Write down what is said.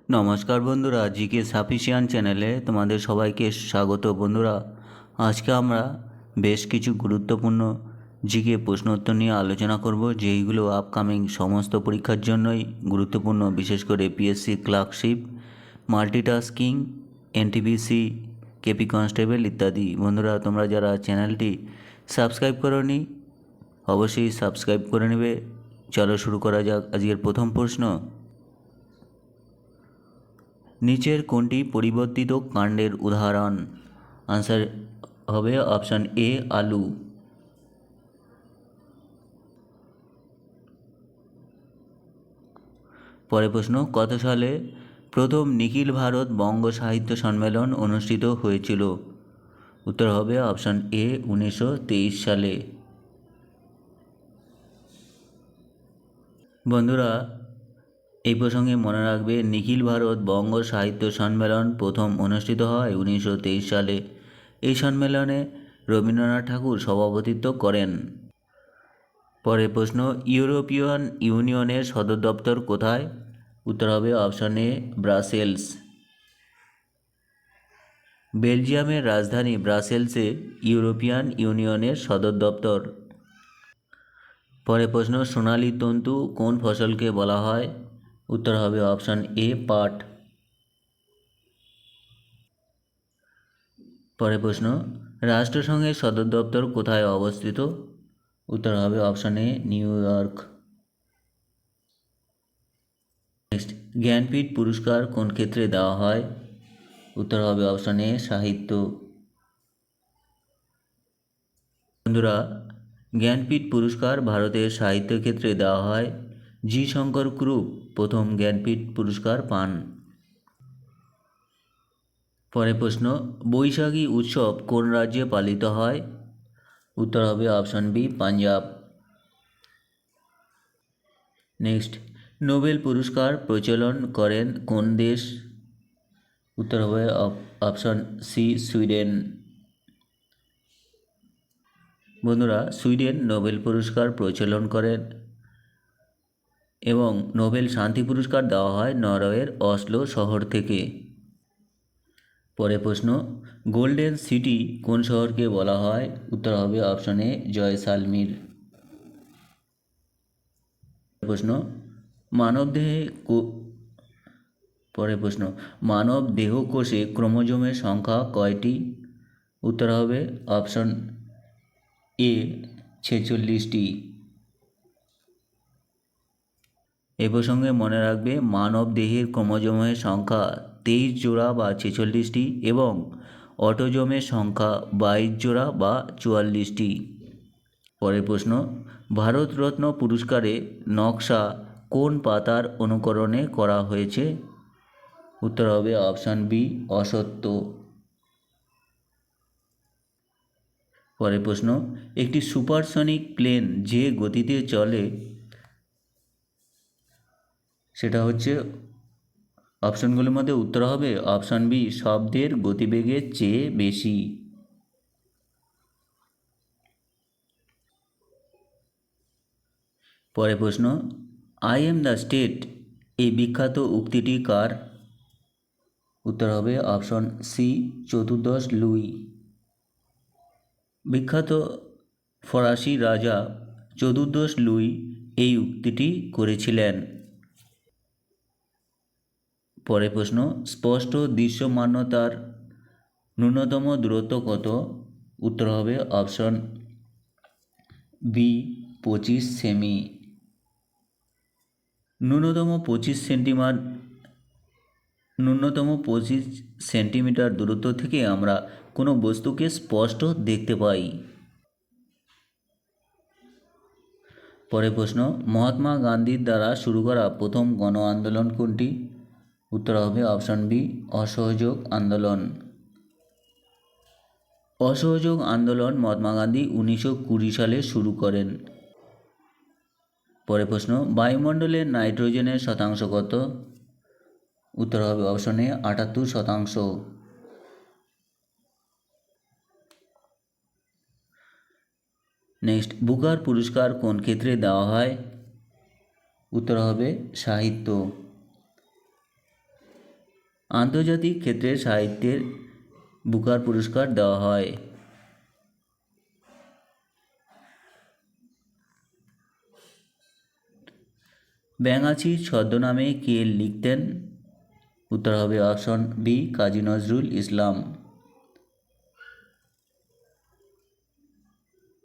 নমস্কার বন্ধুরা, জিকে সাফিসিয়ান্ট চ্যানেলে তোমাদের সবাইকে স্বাগত। বন্ধুরা, আজকে আমরা বেশ কিছু গুরুত্বপূর্ণ জিকে প্রশ্ন উত্তর নিয়ে আলোচনা করব, যেইগুলো আপকামিং সমস্ত পরীক্ষার জন্যই গুরুত্বপূর্ণ, বিশেষ করে PSC clerkship, multitasking, NTPC, KP constable ইত্যাদি। বন্ধুরা, তোমরা যারা চ্যানেলটি সাবস্ক্রাইব করোনি অবশ্যই সাবস্ক্রাইব করে নেবে। চলো শুরু করা যাক আজকের প্রথম প্রশ্ন। নিচের কোনটি পরিবর্তিত কাণ্ডের উদাহরণ? আনসার হবে অপশান এ, আলু। পরের প্রশ্ন, কত সালে প্রথম নিখিল ভারত বঙ্গ সাহিত্য সম্মেলন অনুষ্ঠিত হয়েছিল? উত্তর হবে অপশান এ, 1923 সালে। বন্ধুরা, এই প্রসঙ্গে মনে রাখবে, নিখিল ভারত বঙ্গ সাহিত্য সম্মেলন প্রথম অনুষ্ঠিত হয় 1923 সালে। এই সম্মেলনে রবীন্দ্রনাথ ঠাকুর সভাপতিত্ব করেন। পরের প্রশ্ন, ইউরোপিয়ান ইউনিয়নের সদর দপ্তর কোথায়? উত্তর হবে অপশান এ, ব্রাসেলস। বেলজিয়ামের রাজধানী ব্রাসেলসে ইউরোপিয়ান ইউনিয়নের সদর দপ্তর। পরের প্রশ্ন, সোনালী তন্তু কোন ফসলকে বলা হয়? উত্তর হবে অপশান এ, পাট। পরের প্রশ্ন, রাষ্ট্রসংঘের সদর দপ্তর কোথায় অবস্থিত? উত্তর হবে option A, new York. Next, Jnanpith পুরস্কার কোন ক্ষেত্রে দেওয়া হয়? উত্তর হবে অপশান এ, সাহিত্য। বন্ধুরা, জ্ঞানপীঠ পুরস্কার ভারতের সাহিত্য ক্ষেত্রে দেওয়া হয়। জি শঙ্কর কুরুপ প্রথম জ্ঞানপীঠ পুরস্কার পান। পরের প্রশ্ন, বৈশাখী উৎসব কোন রাজ্যে পালিত হয়? উত্তর হবে option B, Punjab. Next, Nobel পুরস্কার প্রচলন করেন কোন দেশ? উত্তর হবে অপশান সি, সুইডেন। বন্ধুরা, সুইডেন নোবেল পুরস্কার প্রচলন করেন এবং নোবেল শান্তি পুরস্কার দেওয়া হয় নরওয়ের অসলো শহর থেকে। পরের প্রশ্ন, গোল্ডেন সিটি কোন শহরকে বলা হয়? উত্তর হবে অপশান এ, জয়সালমীর। প্রশ্ন, মানবদেহে পরের প্রশ্ন, মানব দেহকোষে ক্রোমোজোমের সংখ্যা কয়টি? উত্তর হবে অপশান এ, 46টি। এ প্রসঙ্গে মনে রাখবে, মানব দেহের ক্রোমোজোমের সংখ্যা 23 জোড়া বা 46টি এবং অটোজোমের সংখ্যা 22 জোড়া বা 44টি। পরের প্রশ্ন, ভারতরত্ন পুরস্কারে নকশা কোন পাতার অনুকরণে করা হয়েছে? উত্তর হবে অপশান বি, অশ্বত্থ। পরের প্রশ্ন, একটি সুপারসনিক প্লেন যে গতিতে চলে সেটা হচ্ছে, অপশানগুলোর মধ্যে উত্তর হবে অপশান বি, শব্দের গতিবেগের চেয়ে বেশি। পরের প্রশ্ন, আই এম দ্য স্টেট এই বিখ্যাত উক্তিটি কার? উত্তর হবে অপশান সি, চতুর্দশ লুই। বিখ্যাত ফরাসি রাজা চতুর্দশ লুই এই উক্তিটি করেছিলেন। পরের প্রশ্ন, স্পষ্ট দৃশ্যমানতার ন্যূনতম দূরত্ব কত? উত্তর হবে অপশান বি, 25 সেমি। ন্যূনতম 25 সেন্টিমিটার দূরত্ব থেকে আমরা কোনো বস্তুকে স্পষ্ট দেখতে পাই। পরের প্রশ্ন, মহাত্মা গান্ধীর দ্বারা শুরু করা প্রথম গণ আন্দোলন কোনটি? উত্তর হবে অপশান বি, অসহযোগ আন্দোলন। অসহযোগ আন্দোলন মহাত্মা গান্ধী 1920 সালে শুরু করেন। পরের প্রশ্ন, বায়ুমণ্ডলের নাইট্রোজেনের শতাংশ কত? উত্তর হবে অপশান এ, 78%। নেক্সট, বুকার পুরস্কার কোন ক্ষেত্রে দেওয়া হয়? উত্তর হবে সাহিত্য। আন্তর্জাতিক ক্ষেত্রে সাহিত্যের বুকার পুরস্কার দেওয়া হয়? ব্যাঙাচি ছদ্মনামে কে লিখতেন? উত্তর হবে অপশন বি, কাজী নজরুল ইসলাম।